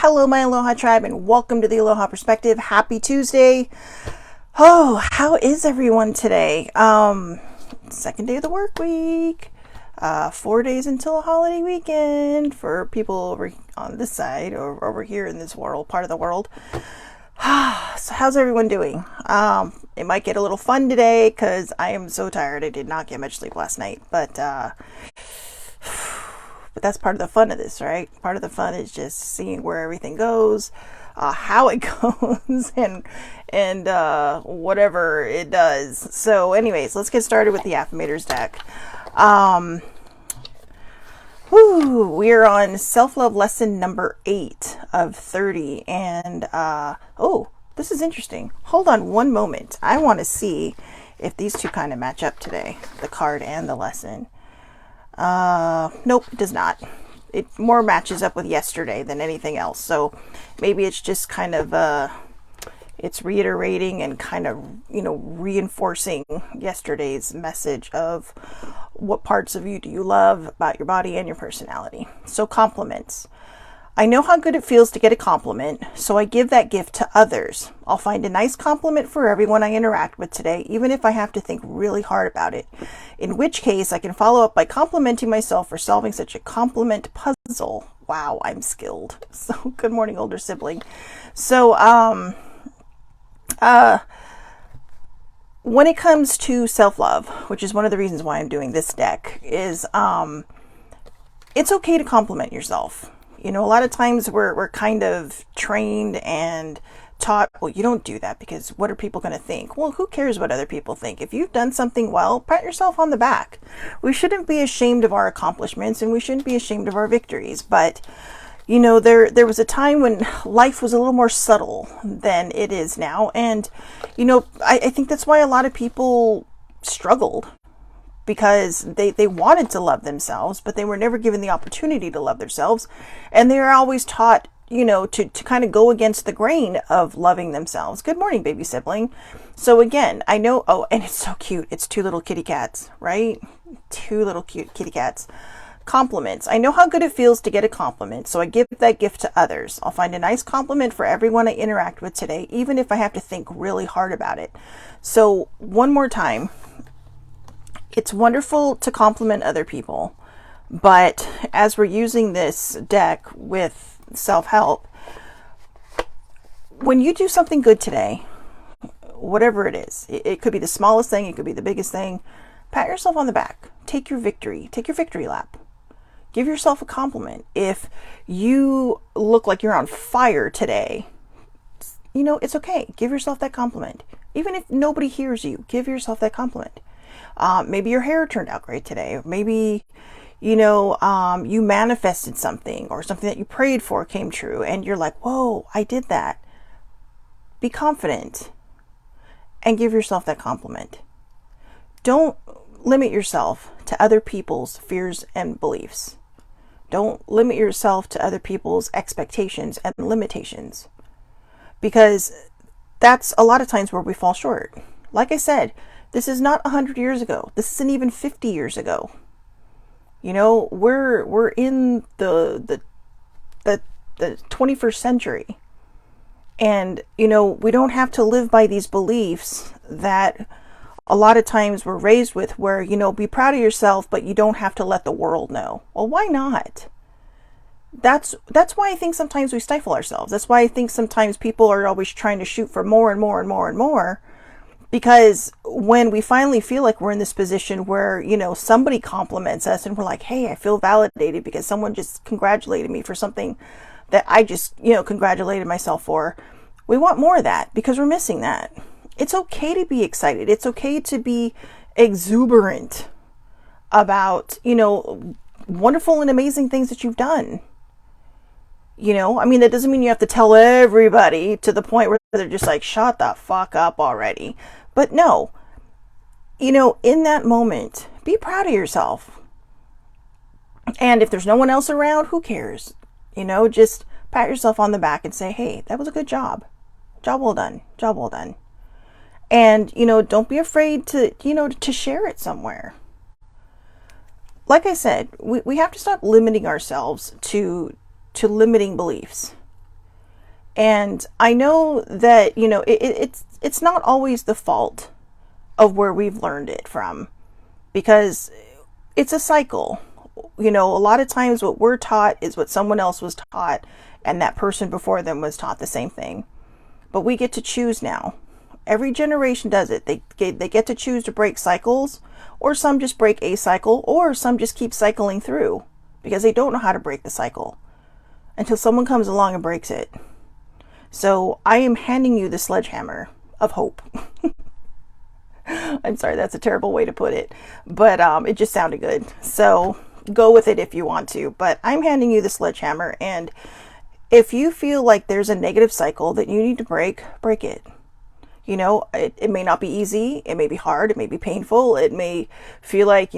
Hello, my Aloha tribe, and welcome to the Aloha Perspective. Happy Tuesday. Oh, how is everyone today? Second day of the work week. 4 days until a holiday weekend for people over on this side or over here in this world, part of the world. So how's everyone doing? It might get a little fun today because I am so tired. I did not get much sleep last night, but that's part of the fun of this, right? Part of the fun is just seeing where everything goes, how it goes, and whatever it does. So anyways, let's get started with the Affirmators deck. We're on self-love lesson number 8 of 30. And, this is interesting. Hold on one moment. I want to see if these two kind of match up today, the card and the lesson. Nope, it does not. It more matches up with yesterday than anything else. So maybe it's just kind of, it's reiterating and kind of, reinforcing yesterday's message of what parts of you do you love about your body and your personality. So compliments. I know how good it feels to get a compliment, so I give that gift to others. I'll find a nice compliment for everyone I interact with today, even if I have to think really hard about it. In which case, I can follow up by complimenting myself for solving such a compliment puzzle. Wow, I'm skilled. So, good morning, older sibling. So, when it comes to self-love, which is one of the reasons why I'm doing this deck, is it's okay to compliment yourself. A lot of times we're kind of trained and taught, well, you don't do that because what are people going to think? Well, who cares what other people think? If you've done something well, pat yourself on the back. We shouldn't be ashamed of our accomplishments and we shouldn't be ashamed of our victories. But, there was a time when life was a little more subtle than it is now. And, I think that's why a lot of people struggled. Because they wanted to love themselves, but they were never given the opportunity to love themselves. And they are always taught, to kind of go against the grain of loving themselves. Good morning, baby sibling. So again, I know, and it's so cute. It's 2 little kitty cats, right? 2 little cute kitty cats. Compliments. I know how good it feels to get a compliment, so I give that gift to others. I'll find a nice compliment for everyone I interact with today, even if I have to think really hard about it. So one more time. It's wonderful to compliment other people, but as we're using this deck with self-help, when you do something good today, whatever it is, it could be the smallest thing, it could be the biggest thing, pat yourself on the back, take your victory lap, give yourself a compliment. If you look like you're on fire today, it's okay, give yourself that compliment. Even if nobody hears you, give yourself that compliment. Maybe your hair turned out great today. Maybe, you manifested something or something that you prayed for came true and you're like, whoa, I did that. Be confident and give yourself that compliment. Don't limit yourself to other people's fears and beliefs. Don't limit yourself to other people's expectations and limitations, because that's a lot of times where we fall short. Like I said, this is not 100 years ago. This isn't even 50 years ago. We're in the 21st century. And, we don't have to live by these beliefs that a lot of times we're raised with where, be proud of yourself, but you don't have to let the world know. Well, why not? That's why I think sometimes we stifle ourselves. That's why I think sometimes people are always trying to shoot for more and more and more and more. Because when we finally feel like we're in this position where, somebody compliments us and we're like, hey, I feel validated because someone just congratulated me for something that I just, congratulated myself for. We want more of that because we're missing that. It's okay to be excited. It's okay to be exuberant about, wonderful and amazing things that you've done. That doesn't mean you have to tell everybody to the point where they're just like, shut the fuck up already. But no, in that moment, be proud of yourself. And if there's no one else around, who cares? Just pat yourself on the back and say, hey, that was a good job. Job well done. Job well done. And, don't be afraid to, to share it somewhere. like I said, we have to stop limiting ourselves to limiting beliefs. And I know that, it's not always the fault of where we've learned it from, because it's a cycle. A lot of times what we're taught is what someone else was taught, and that person before them was taught the same thing. But we get to choose now. Every generation does it. They get to choose to break cycles, or some just break a cycle, or some just keep cycling through because they don't know how to break the cycle until someone comes along and breaks it. So I am handing you the sledgehammer of hope. I'm sorry, that's a terrible way to put it, but it just sounded good. So go with it if you want to, but I'm handing you the sledgehammer. And if you feel like there's a negative cycle that you need to break it. It may not be easy. It may be hard. It may be painful. It may feel like,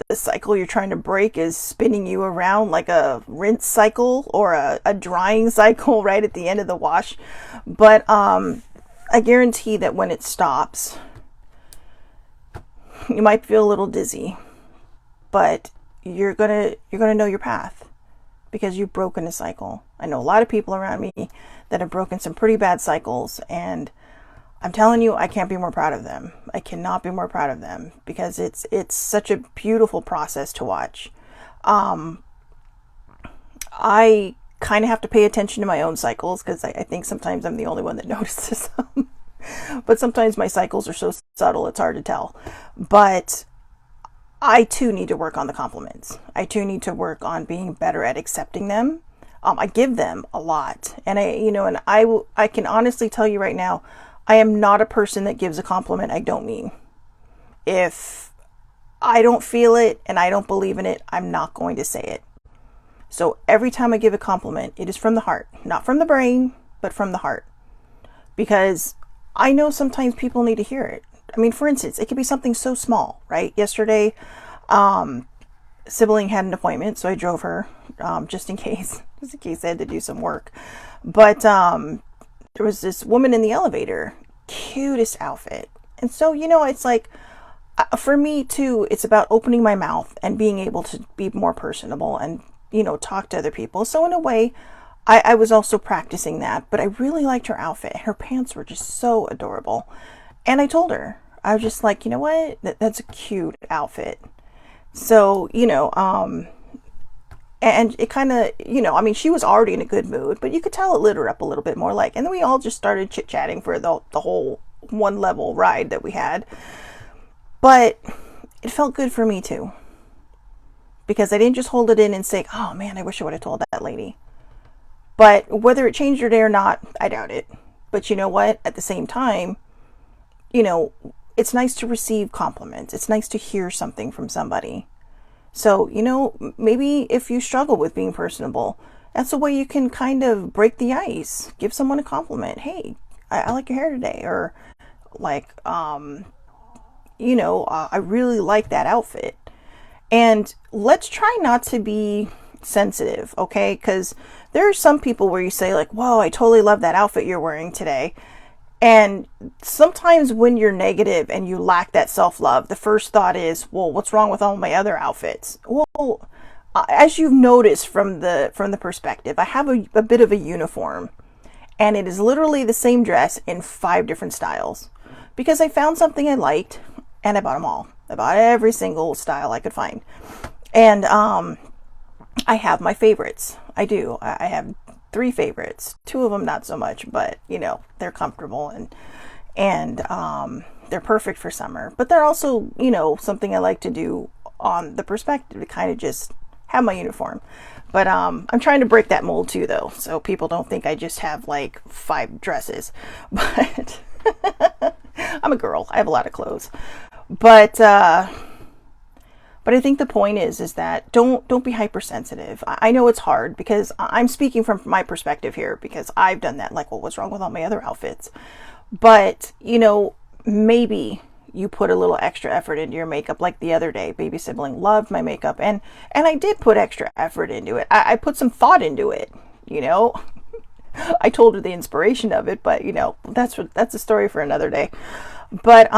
the cycle you're trying to break is spinning you around like a rinse cycle or a drying cycle right at the end of the wash. But I guarantee that when it stops, you might feel a little dizzy, but you're gonna know your path because you've broken a cycle. I know a lot of people around me that have broken some pretty bad cycles, and I'm telling you, I can't be more proud of them. I cannot be more proud of them because it's such a beautiful process to watch. I kind of have to pay attention to my own cycles because I think sometimes I'm the only one that notices them. But sometimes my cycles are so subtle, it's hard to tell. But I too need to work on the compliments. I too need to work on being better at accepting them. I give them a lot, and I can honestly tell you right now, I am not a person that gives a compliment I don't mean. If I don't feel it and I don't believe in it, I'm not going to say it. So every time I give a compliment, it is from the heart, not from the brain, but from the heart, because I know sometimes people need to hear it. I mean, for instance, it could be something so small, right? Yesterday, sibling had an appointment, so I drove her just in case I had to do some work. But there was this woman in the elevator, cutest outfit. And so, it's like, for me too, it's about opening my mouth and being able to be more personable and, talk to other people. So in a way, I was also practicing that, but I really liked her outfit. Her pants were just so adorable. And I told her, I was just like, you know what? That's a cute outfit. So, and it kind of, she was already in a good mood, but you could tell it lit her up a little bit more. And then we all just started chit-chatting for the whole one level ride that we had. But it felt good for me too, because I didn't just hold it in and say, oh man, I wish I would have told that lady. But whether it changed her day or not, I doubt it. But you know what? At the same time, it's nice to receive compliments. It's nice to hear something from somebody. So, maybe if you struggle with being personable, that's a way you can kind of break the ice. Give someone a compliment. Hey, I like your hair today. Or like, I really like that outfit. And let's try not to be sensitive, okay? Because there are some people where you say like, whoa, I totally love that outfit you're wearing today. And sometimes when you're negative and you lack that self-love, the first thought is, well, what's wrong with all my other outfits? Well, as you've noticed from the perspective, I have a bit of a uniform, and it is literally the same dress in 5 different styles, because I found something I liked and I bought them all. I bought every single style I could find. And I have my favorites. I do. I have 3 favorites. 2 of them not so much, but they're comfortable and they're perfect for summer. But they're also, something I like to do on the perspective to kind of just have my uniform. But I'm trying to break that mold too, though, so people don't think I just have like 5 dresses. But I'm a girl. I have a lot of clothes. But I think the point is that don't be hypersensitive. I know it's hard because I'm speaking from my perspective here because I've done that. Like, well, what's wrong with all my other outfits? But, maybe you put a little extra effort into your makeup. Like the other day, baby sibling loved my makeup, and I did put extra effort into it. I put some thought into it, I told her the inspiration of it, but that's a story for another day. But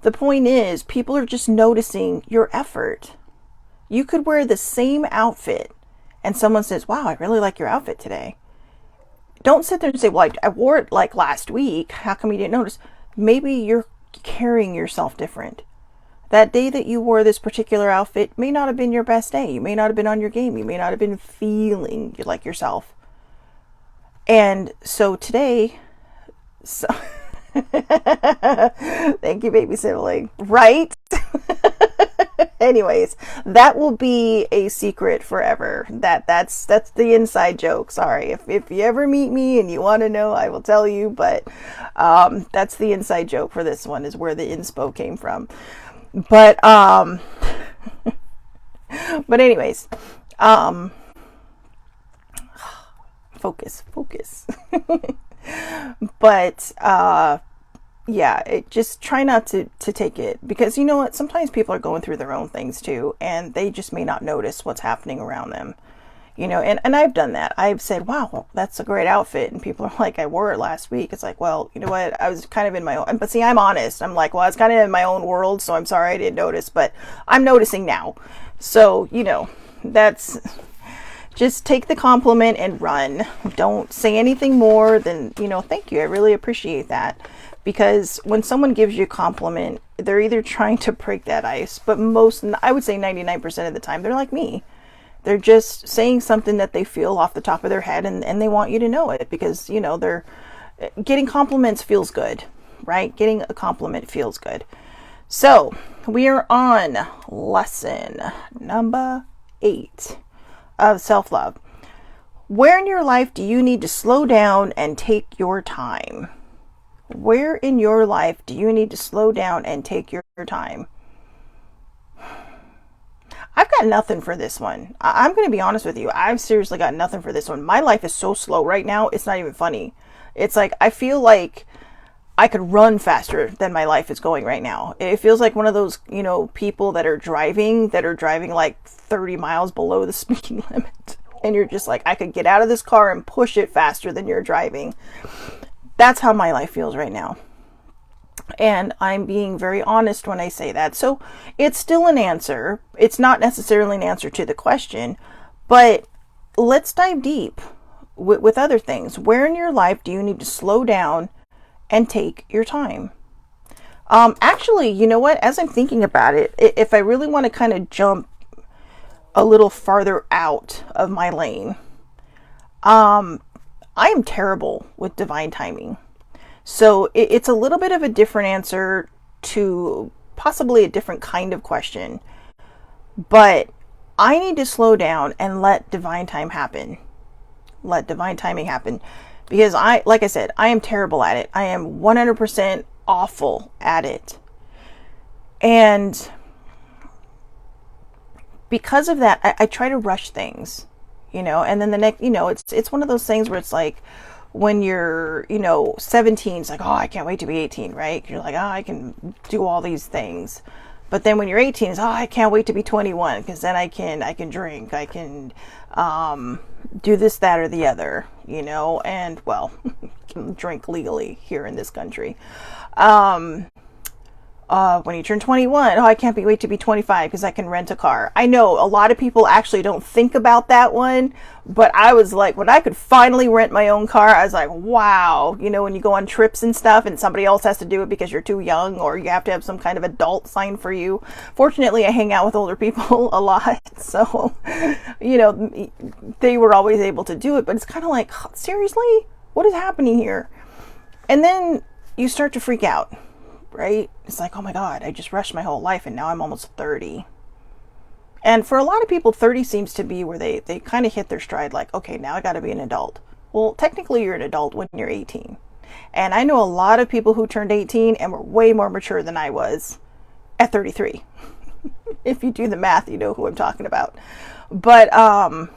the point is, people are just noticing your effort. You could wear the same outfit and someone says, wow, I really like your outfit today. Don't sit there and say, well, I wore it like last week. How come you didn't notice? Maybe you're carrying yourself different. That day that you wore this particular outfit may not have been your best day. You may not have been on your game. You may not have been feeling like yourself. And so today, so thank you, baby sibling. Right? Anyways, that will be a secret forever. That's the inside joke. Sorry, if you ever meet me and you want to know, I will tell you. But that's the inside joke for this one, is where the inspo came from. But but anyways, focus. But yeah, just try not to take it, because you know what, sometimes people are going through their own things too, and they just may not notice what's happening around them, you know. And I've done that. I've said, wow, that's a great outfit, and people are like, I wore it last week. It's like, well, you know what, I was kind of in my own, but see, I'm honest. I'm like, well, I was kind of in my own world, so I'm sorry I didn't notice, but I'm noticing now. So, you know, that's, just take the compliment and run. Don't say anything more than, you know, thank you, I really appreciate that. Because when someone gives you a compliment, they're either trying to break that ice, but I would say 99% of the time, they're like me. They're just saying something that they feel off the top of their head, and they want you to know it, because, you know, getting compliments feels good, right? Getting a compliment feels good. So we are on lesson number 8 of self-love. Where in your life do you need to slow down and take your time? Where in your life do you need to slow down and take your time? I've got nothing for this one. I'm going to be honest with you. I've seriously got nothing for this one. My life is so slow right now, it's not even funny. It's like, I feel like I could run faster than my life is going right now. It feels like one of those, you know, people that are driving like 30 miles below the speed limit. And you're just like, I could get out of this car and push it faster than you're driving. That's how my life feels right now. And I'm being very honest when I say that. So it's still an answer. It's not necessarily an answer to the question, but let's dive deep with other things. Where in your life do you need to slow down and take your time? Actually, you know what? As I'm thinking about it, if I really want to kind of jump a little farther out of my lane, I am terrible with divine timing. So it's a little bit of a different answer to possibly a different kind of question. But I need to slow down and let divine time happen. Let divine timing happen. Because like I said, I am terrible at it. I am 100% awful at it. And because of that, I try to rush things. You know, and then the next, you know, it's one of those things where it's like, when you're, you know, 17, it's like, oh, I can't wait to be 18, right? You're like, oh, I can do all these things. But then when you're 18, it's, oh, I can't wait to be 21, because then I can drink, I can do this, that, or the other, you know, and, well, can drink legally here in this country. When you turn 21, oh, I can't wait to be 25 because I can rent a car. I know a lot of people actually don't think about that one, but I was like, when I could finally rent my own car, I was like, wow. You know, when you go on trips and stuff and somebody else has to do it because you're too young, or you have to have some kind of adult sign for you. Fortunately, I hang out with older people a lot, so, you know, they were always able to do it, but it's kind of like, seriously? What is happening here? And then you start to freak out. Right? It's like, oh my God, I just rushed my whole life and now I'm almost 30. And for a lot of people, 30 seems to be where they kind of hit their stride, like, okay, now I got to be an adult. Well, technically you're an adult when you're 18. And I know a lot of people who turned 18 and were way more mature than I was at 33. If you do the math, you know who I'm talking about. But I'm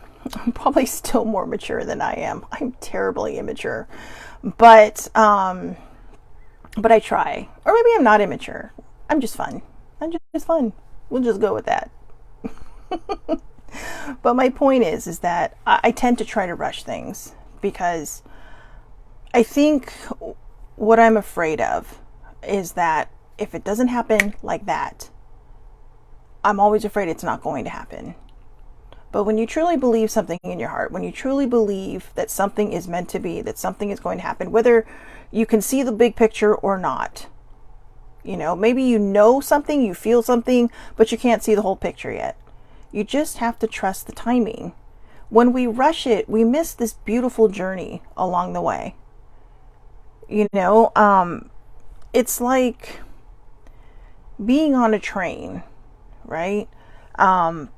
probably still more mature than I am. I'm terribly immature. But I try. Or maybe I'm not immature. I'm just fun. I'm just fun. We'll just go with that. But my point is that I tend to try to rush things, because I think what I'm afraid of is that if it doesn't happen like that, I'm always afraid it's not going to happen. But when you truly believe something in your heart, when you truly believe that something is meant to be, that something is going to happen, whether you can see the big picture or not, maybe you know something, you feel something, but you can't see the whole picture yet. You just have to trust the timing. When we rush it, we miss this beautiful journey along the way. It's like being on a train, right? I'm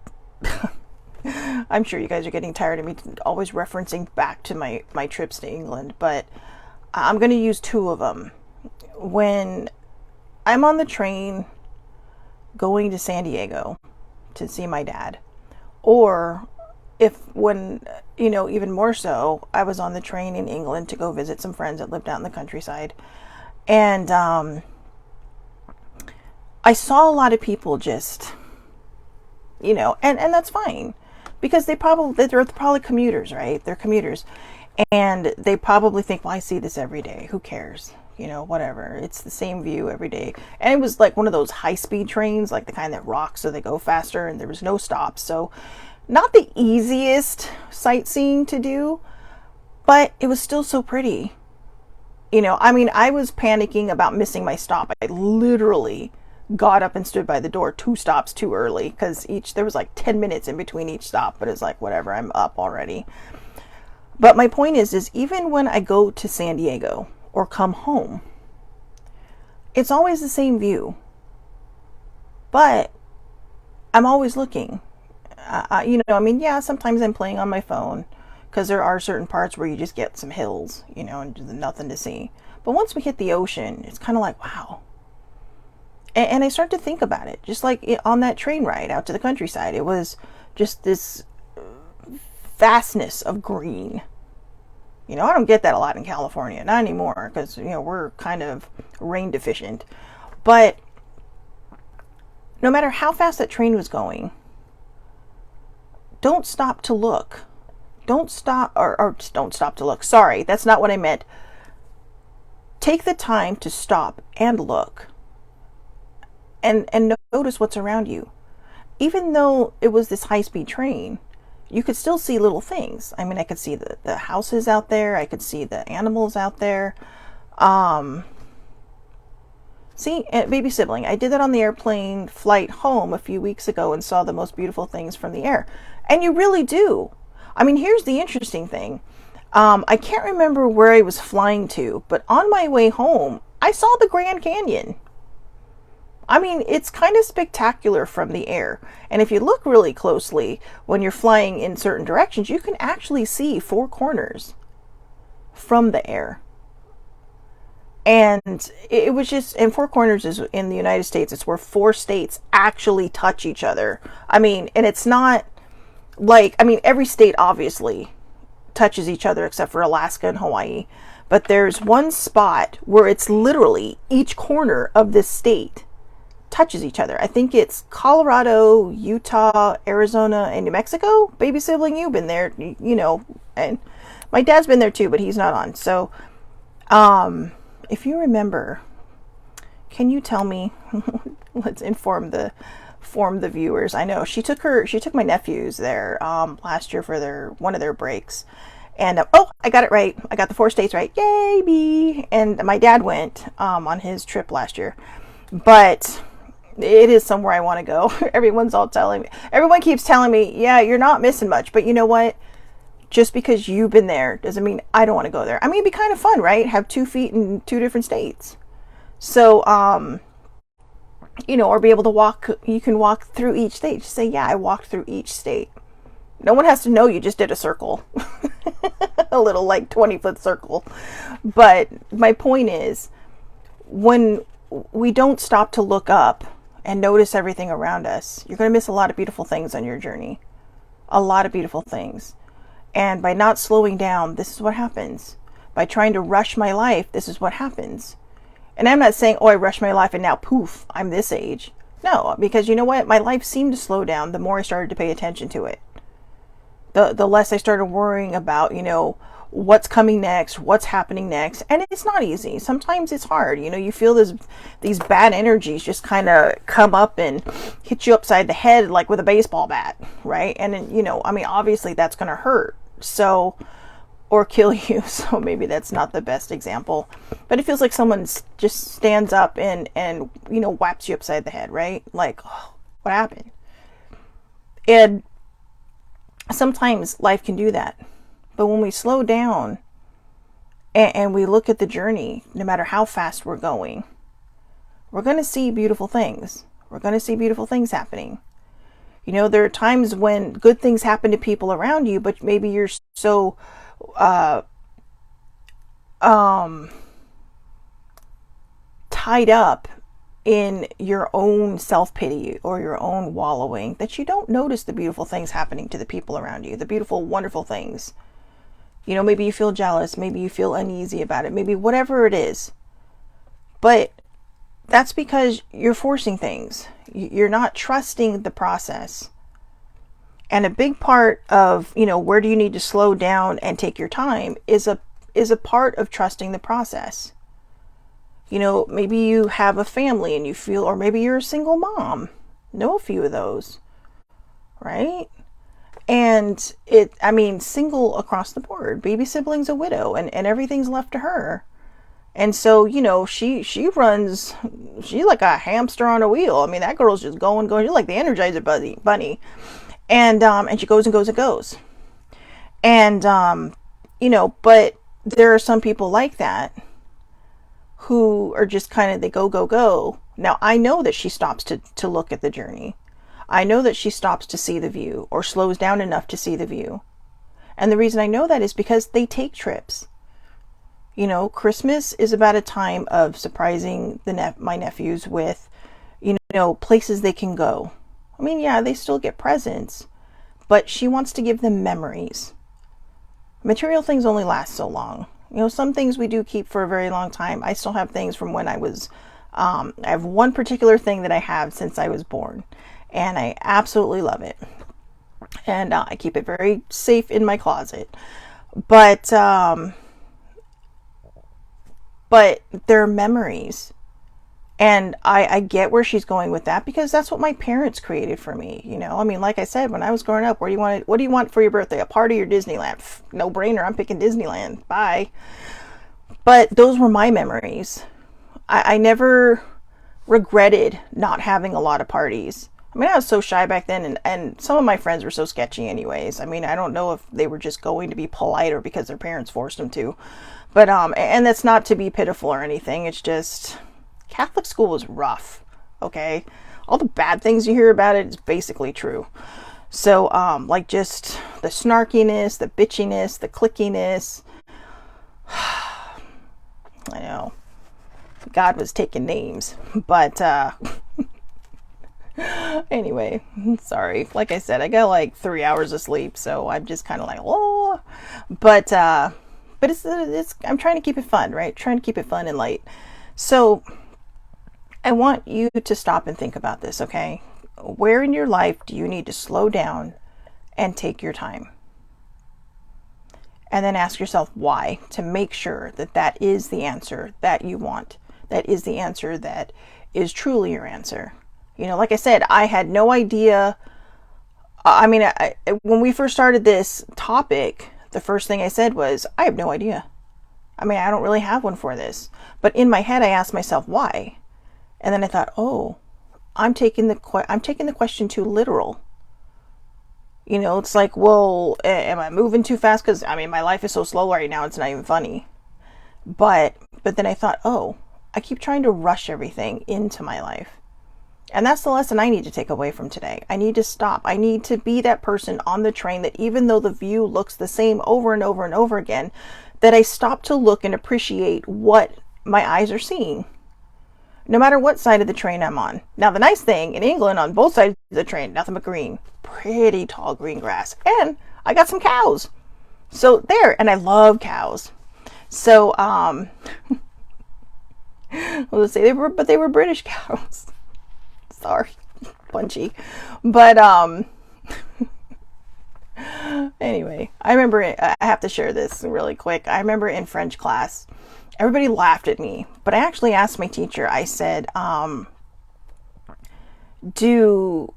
sure you guys are getting tired of me always referencing back to my trips to England, but I'm going to use two of them. When I'm on the train going to San Diego to see my dad, or even more so, I was on the train in England to go visit some friends that lived out in the countryside. And I saw a lot of people just, and that's fine, because they're probably commuters, right? They're commuters. And they probably think, well, I see this every day. Who cares? Whatever. It's the same view every day. And it was like one of those high-speed trains, like the kind that rock so they go faster, and there was no stops. So not the easiest sightseeing to do, but it was still so pretty. I was panicking about missing my stop. I literally got up and stood by the door 2 stops too early, because there was like 10 minutes in between each stop, but it's like, whatever, I'm up already. But my point is even when I go to San Diego or come home, it's always the same view, but I'm always looking. Sometimes I'm playing on my phone, because there are certain parts where you just get some hills, and there's nothing to see. But once we hit the ocean, it's kind of like, wow. And I start to think about it, just like on that train ride out to the countryside. It was just this vastness of green. I don't get that a lot in California, not anymore, because, we're kind of rain deficient. But no matter how fast that train was going, don't stop to look. Don't stop, or don't stop to look. Sorry, that's not what I meant. Take the time to stop and look. And notice what's around you. Even though it was this high-speed train, you could still see little things. I could see the houses out there. I could see the animals out there. Baby sibling, I did that on the airplane flight home a few weeks ago and saw the most beautiful things from the air. And you really do. Here's the interesting thing. I can't remember where I was flying to, but on my way home, I saw the Grand Canyon. It's kind of spectacular from the air. And if you look really closely, when you're flying in certain directions, you can actually see 4 corners from the air. And it was just, and 4 corners is in the United States. It's where 4 states actually touch each other. And it's not like, every state obviously touches each other except for Alaska and Hawaii. But there's one spot where it's literally each corner of this state touches each other. I think it's Colorado, Utah, Arizona, and New Mexico. Baby sibling, you've been there, and my dad's been there too, but he's not on. So, if you remember, can you tell me? Let's inform the viewers. I know she took my nephews there last year for one of their breaks, and I got it right. I got the 4 states right. Yay me! And my dad went on his trip last year, but it is somewhere I want to go. Everyone keeps telling me, yeah, you're not missing much, but you know what? Just because you've been there doesn't mean I don't want to go there. It'd be kind of fun, right? Have 2 feet in 2 different states. So, or be able to walk, you can walk through each state. Just say, yeah, I walked through each state. No one has to know you just did a circle. A little 20-foot circle. But my point is, when we don't stop to look up and notice everything around us, you're going to miss a lot of beautiful things on your journey. A lot of beautiful things. And by not slowing down, this is what happens. By trying to rush my life, this is what happens. And I'm not saying, I rushed my life and now poof, I'm this age. No, because you know what? My life seemed to slow down the more I started to pay attention to it. The less I started worrying about, what's coming next, what's happening next. And it's not easy. Sometimes it's hard. You know, you feel these bad energies just kind of come up and hit you upside the head like with a baseball bat, right? And then, you know, I mean, obviously that's going to hurt. So, or kill you. So maybe that's not the best example, but it feels like someone just stands up and, you know, whaps you upside the head, right? Like, oh, what happened? And sometimes life can do that. But when we slow down and we look at the journey, no matter how fast we're going, we're going to see beautiful things. We're going to see beautiful things happening. You know, there are times when good things happen to people around you, but maybe you're so tied up in your own self-pity or your own wallowing that you don't notice the beautiful things happening to the people around you, the beautiful, wonderful things. You know, maybe you feel jealous, maybe you feel uneasy about it, maybe whatever it is. But that's because you're forcing things. You're not trusting the process. And a big part of, you know, where do you need to slow down and take your time is a part of trusting the process. You know, maybe you have a family and you feel, or maybe you're a single mom. Know a few of those, right? And I mean, single across the board, baby sibling's a widow and everything's left to her. And so, you know, she's like a hamster on a wheel. I mean, that girl's just going. She's like the Energizer bunny. And she goes and goes and goes. And, you know, but there are some people like that who are just kind of, they go, go, go. Now, I know that she stops to look at the journey. I know that she stops to see the view or slows down enough to see the view. And the reason I know that is because they take trips. You know, Christmas is about a time of surprising my nephews with, you know, places they can go. I mean, yeah, they still get presents, but she wants to give them memories. Material things only last so long. You know, some things we do keep for a very long time. I still have things from when I was, I have one particular thing that I have since I was born, and I absolutely love it. And I keep it very safe in my closet. But they're memories. And I get where she's going with that because that's what my parents created for me. You know, I mean, like I said, when I was growing up, what do you want for your birthday? A party or Disneyland? No brainer. I'm picking Disneyland. Bye. But those were my memories. I never regretted not having a lot of parties. I mean, I was so shy back then, and some of my friends were so sketchy anyways. I mean, I don't know if they were just going to be polite or because their parents forced them to. But, and that's not to be pitiful or anything. It's just, Catholic school was rough, okay? All the bad things you hear about it is basically true. So, like just the snarkiness, the bitchiness, the clickiness. I know. God was taking names, but, anyway, sorry. Like I said, I got like 3 hours of sleep, so I'm just kind of like, oh, but it's I'm trying to keep it fun, right? Trying to keep it fun and light. So I want you to stop and think about this, okay? Where in your life do you need to slow down and take your time? And then ask yourself why, to make sure that that is the answer that you want. That is the answer that is truly your answer. You know, like I said, I had no idea. I mean, when we first started this topic, the first thing I said was, I have no idea. I mean, I don't really have one for this. But in my head, I asked myself, why? And then I thought, oh, I'm taking the question too literal. You know, it's like, well, am I moving too fast? Because, I mean, my life is so slow right now, it's not even funny. But then I thought, oh, I keep trying to rush everything into my life. And that's the lesson I need to take away from today. I need to stop. I need to be that person on the train that even though the view looks the same over and over and over again, that I stop to look and appreciate what my eyes are seeing. No matter what side of the train I'm on. Now, the nice thing, in England, on both sides of the train, nothing but green. Pretty tall green grass. And I got some cows. So there, and I love cows. So, let's say they were British cows. Sorry, punchy. But, Anyway, I remember, I have to share this really quick. I remember in French class, everybody laughed at me, but I actually asked my teacher, I said, do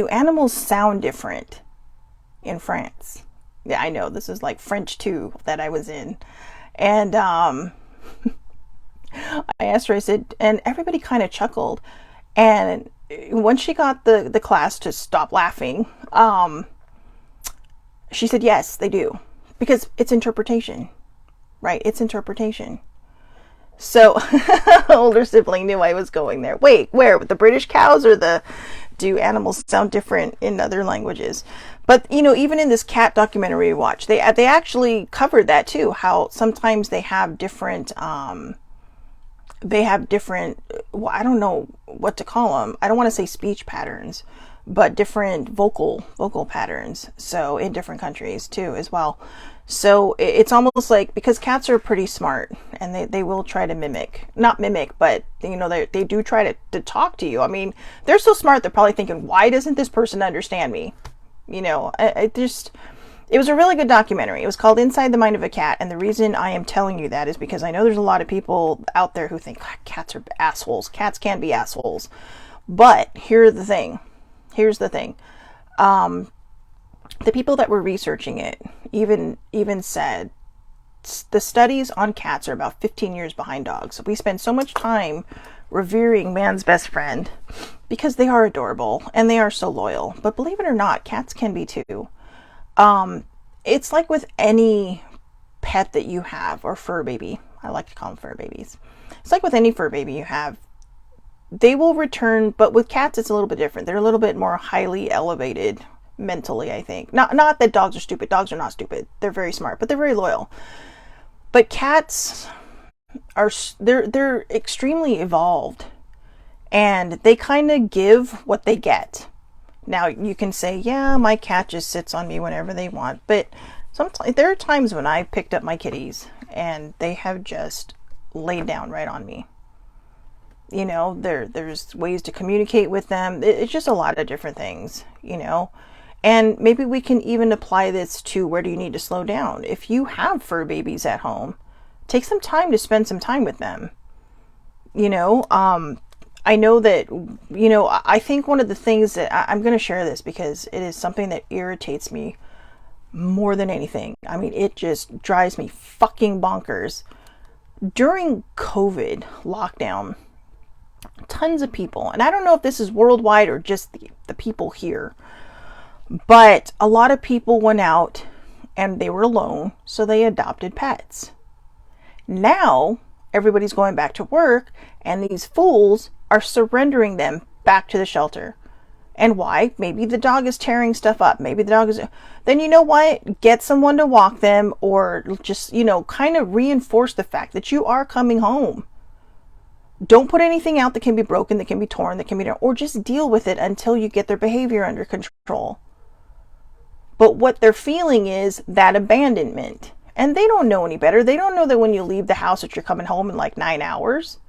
animals sound different in France? Yeah, I know, this is like French 2 that I was in. And I asked her, I said, and everybody kind of chuckled. And once she got the class to stop laughing, she said, yes, they do. Because it's interpretation, right? It's interpretation. So, older sibling knew I was going there. Wait, where? With the British cows or the do animals sound different in other languages? But, you know, even in this cat documentary we watched, they actually covered that too, how sometimes they have different, well, I don't know what to call them. I don't want to say speech patterns, but different vocal patterns. So in different countries too, as well. So it's almost like, because cats are pretty smart and they will try to not mimic, but you know, they do try to talk to you. I mean, they're so smart, they're probably thinking, why doesn't this person understand me? You know, it was a really good documentary. It was called Inside the Mind of a Cat. And the reason I am telling you that is because I know there's a lot of people out there who think cats are assholes. Cats can be assholes. But here's the thing. The people that were researching it even said the studies on cats are about 15 years behind dogs. We spend so much time revering man's best friend because they are adorable and they are so loyal. But believe it or not, cats can be too. It's like with any pet that you have, or fur baby. I like to call them fur babies. It's like with any fur baby you have. They will return, but with cats it's a little bit different. They're a little bit more highly elevated mentally, I think. Not that dogs are stupid. Dogs are not stupid. They're very smart, but they're very loyal. But cats they're extremely evolved, and they kind of give what they get. Now you can say, yeah, my cat just sits on me whenever they want, but sometimes there are times when I picked up my kitties and they have just laid down right on me. You know, there's ways to communicate with them. It's just a lot of different things, you know. And maybe we can even apply this to, where do you need to slow down? If you have fur babies at home, take some time to spend some time with them. You know, I know that, you know, I think one of the things that I'm going to share this because it is something that irritates me more than anything. I mean, it just drives me fucking bonkers. During COVID lockdown, tons of people, and I don't know if this is worldwide or just the people here, but a lot of people went out and they were alone, so they adopted pets. Now everybody's going back to work, and these fools are surrendering them back to the shelter. And why? Maybe the dog is tearing stuff up. Maybe the dog is... Then you know what? Get someone to walk them, or just, you know, kind of reinforce the fact that you are coming home. Don't put anything out that can be broken, that can be torn, that can be... Or just deal with it until you get their behavior under control. But what they're feeling is that abandonment. And they don't know any better. They don't know that when you leave the house that you're coming home in like 9 hours.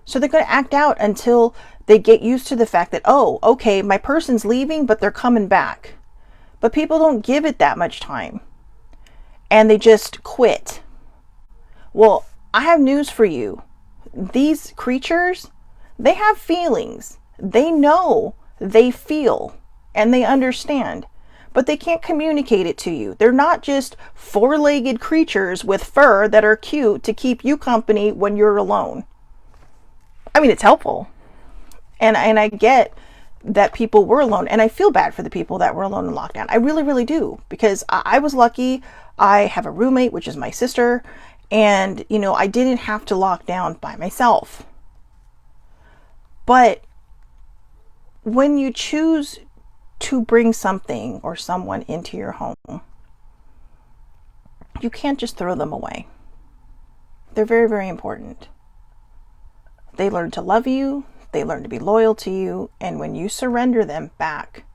So they're going to act out until they get used to the fact that, oh, okay, my person's leaving, but they're coming back. But people don't give it that much time. And they just quit. Well, I have news for you. These creatures, they have feelings. They know, they feel, and they understand. But they can't communicate it to you. They're not just four-legged creatures with fur that are cute to keep you company when you're alone. I mean, it's helpful. And I get that people were alone. And I feel bad for the people that were alone in lockdown. I really, really do. Because I was lucky. I have a roommate, which is my sister. And, you know, I didn't have to lock down by myself. But when you choose to bring something or someone into your home, you can't just throw them away. They're very, very important. They learn to love you. They learn to be loyal to you. And when you surrender them back,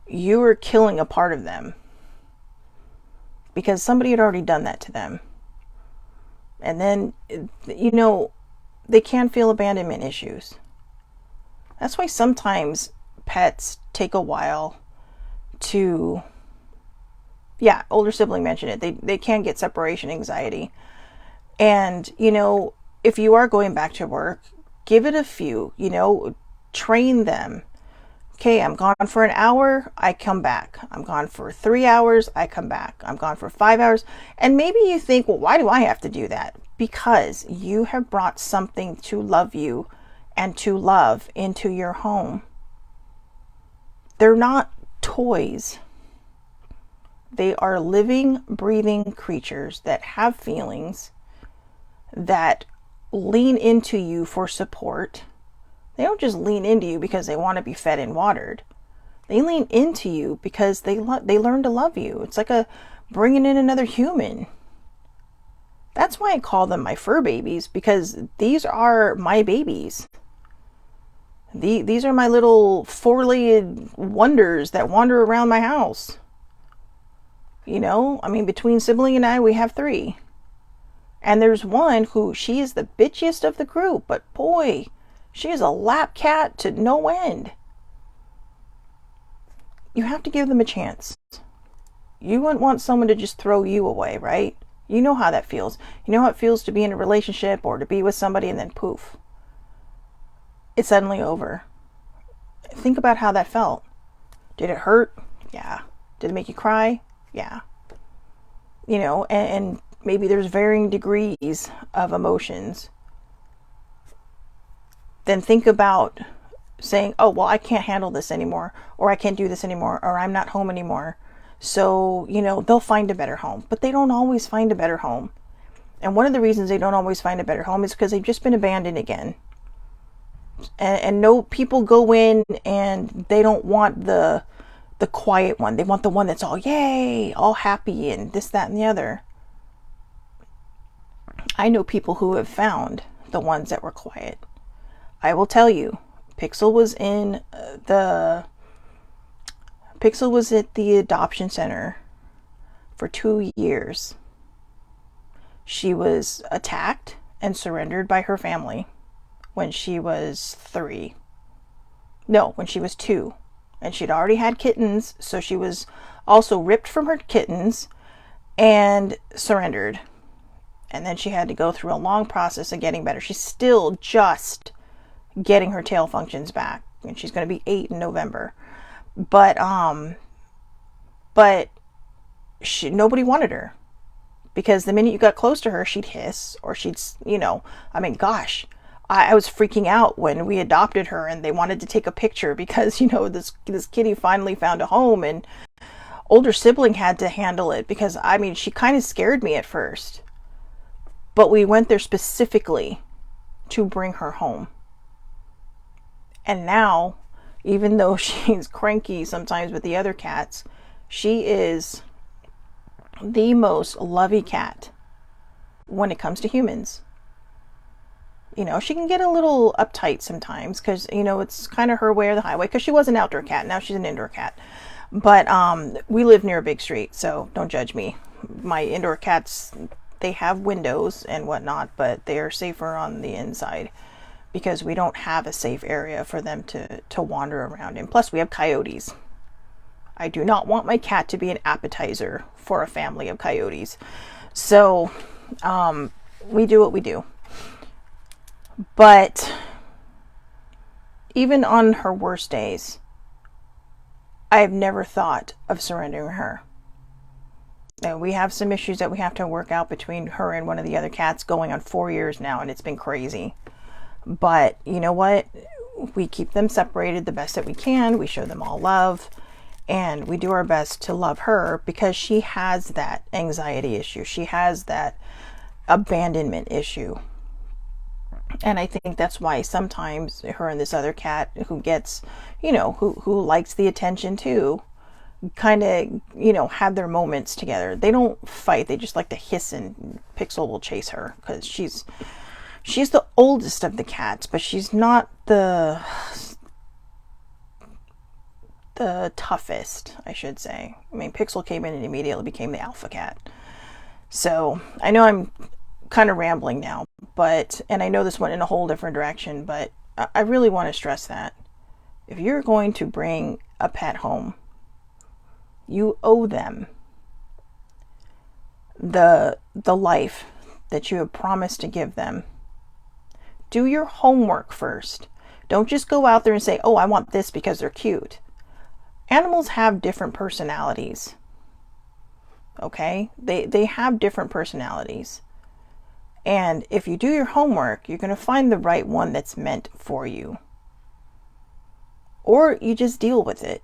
you are killing a part of them. Because somebody had already done that to them. And then, you know, they can feel abandonment issues. That's why sometimes pets take a while to, yeah, older sibling mentioned it. They can get separation anxiety. And, if you are going back to work, give it a few, train them. Okay, I'm gone for an hour, I come back. I'm gone for 3 hours, I come back. I'm gone for 5 hours. And maybe you think, well, why do I have to do that? Because you have brought something to love you and to love into your home. They're not toys. They are living, breathing creatures that have feelings, that lean into you for support. They don't just lean into you because they want to be fed and watered. They lean into you because they learn to love you. It's like bringing in another human. That's why I call them my fur babies, because these are my babies. These are my little four-legged wonders that wander around my house. Between sibling and I, we have 3. And there's one who, she is the bitchiest of the group, but boy, she is a lap cat to no end. You have to give them a chance. You wouldn't want someone to just throw you away, right? You know how that feels. You know how it feels to be in a relationship or to be with somebody and then poof, it's suddenly over. Think about how that felt. Did it hurt? Yeah. Did it make you cry? Yeah. And maybe there's varying degrees of emotions. Then think about saying, oh, well, I can't handle this anymore, or I can't do this anymore, or I'm not home anymore. So, they'll find a better home. But they don't always find a better home. And one of the reasons they don't always find a better home is because they've just been abandoned again. And no, people go in and they don't want the quiet one. They want the one that's all yay, all happy and this, that, and the other. I know people who have found the ones that were quiet. I will tell you, Pixel was at the adoption center for 2 years. She was attacked and surrendered by her family when she was 3. No, when she was 2. And she'd already had kittens, so she was also ripped from her kittens and surrendered. And then she had to go through a long process of getting better. She's still just getting her tail functions back, and she's going to be 8 in November. But nobody wanted her, because the minute you got close to her, she'd hiss, or she'd, gosh, I was freaking out when we adopted her and they wanted to take a picture because, this kitty finally found a home, and older sibling had to handle it because, she kind of scared me at first. But we went there specifically to bring her home. And now, even though she's cranky sometimes with the other cats, she is the most lovey cat when it comes to humans. She can get a little uptight sometimes because, it's kind of her way or the highway, because she was an outdoor cat. Now she's an indoor cat. But we live near a big street, so don't judge me. My indoor cats, they have windows and whatnot, but they are safer on the inside because we don't have a safe area for them to wander around in. Plus, we have coyotes. I do not want my cat to be an appetizer for a family of coyotes. So we do what we do. But even on her worst days, I've never thought of surrendering her. Now, we have some issues that we have to work out between her and one of the other cats going on 4 years now, and it's been crazy. But you know what? We keep them separated the best that we can. We show them all love, and we do our best to love her because she has that anxiety issue. She has that abandonment issue. And I think that's why sometimes her and this other cat who gets, who likes the attention too, kind of, have their moments together. They don't fight. They just like to hiss, and Pixel will chase her because she's the oldest of the cats, but she's not the toughest, I should say. Pixel came in and immediately became the alpha cat. So I know I'm kind of rambling now, and I know this went in a whole different direction, but I really want to stress that if you're going to bring a pet home, You owe them the life that you have promised to give them. Do your homework first. Don't just go out there and say, oh, I want this because they're cute. Animals have different personalities. Okay? They have different personalities. And if you do your homework, you're going to find the right one that's meant for you. Or you just deal with it.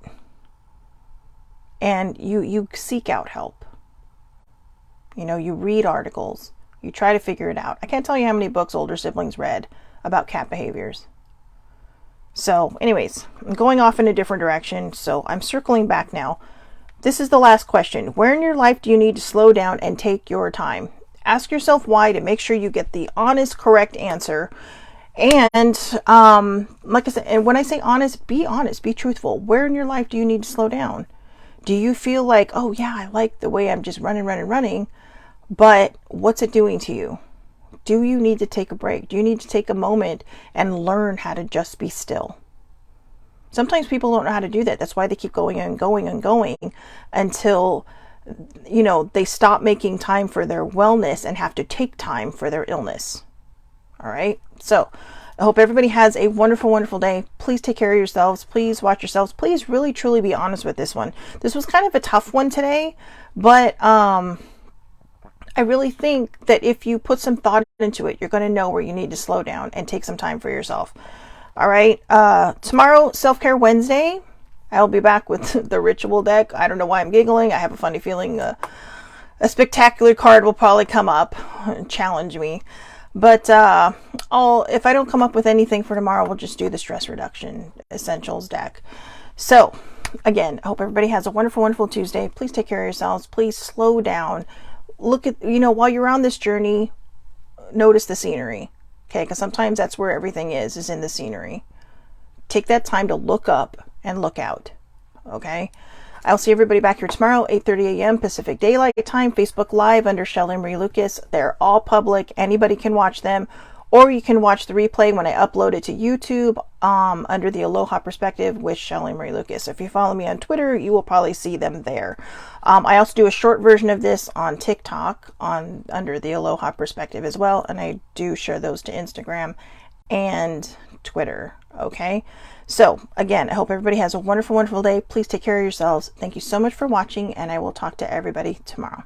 And you seek out help. You know, you read articles. You try to figure it out. I can't tell you how many books older siblings read about cat behaviors. So anyways, I'm going off in a different direction. So I'm circling back now. This is the last question. Where in your life do you need to slow down and take your time? Ask yourself why to make sure you get the honest, correct answer. And like I said, and when I say honest, be truthful. Where in your life do you need to slow down? Do you feel like, oh yeah, I like the way I'm just running, but what's it doing to you? Do you need to take a break? Do you need to take a moment and learn how to just be still? Sometimes people don't know how to do that. That's why they keep going and going and going until, you know, they stop making time for their wellness and have to take time for their illness. All right. So I hope everybody has a wonderful, wonderful day. Please take care of yourselves. Please watch yourselves. Please really, truly be honest with this one. This was kind of a tough one today, but I really think that if you put some thought into it, you're going to know where you need to slow down and take some time for yourself. All right. Tomorrow, Self-Care Wednesday. I'll be back with the ritual deck. I don't know why I'm giggling. I have a funny feeling a spectacular card will probably come up and challenge me. But if I don't come up with anything for tomorrow, we'll just do the stress reduction essentials deck. So again, I hope everybody has a wonderful, wonderful Tuesday. Please take care of yourselves. Please slow down. Look at, while you're on this journey, notice the scenery. Okay, because sometimes that's where everything is in the scenery. Take that time to look up and look out. Okay, I'll see everybody back here tomorrow, 8:30 a.m. Pacific Daylight Time, Facebook Live under Shelley Marie Lucas. They're all public. Anybody can watch them. Or you can watch the replay when I upload it to YouTube under the Aloha Perspective with Shelley Marie Lucas. If you follow me on Twitter, you will probably see them there. I also do a short version of this on TikTok under the Aloha Perspective as well. And I do share those to Instagram and Twitter. Okay. So again, I hope everybody has a wonderful, wonderful day. Please take care of yourselves. Thank you so much for watching, and I will talk to everybody tomorrow.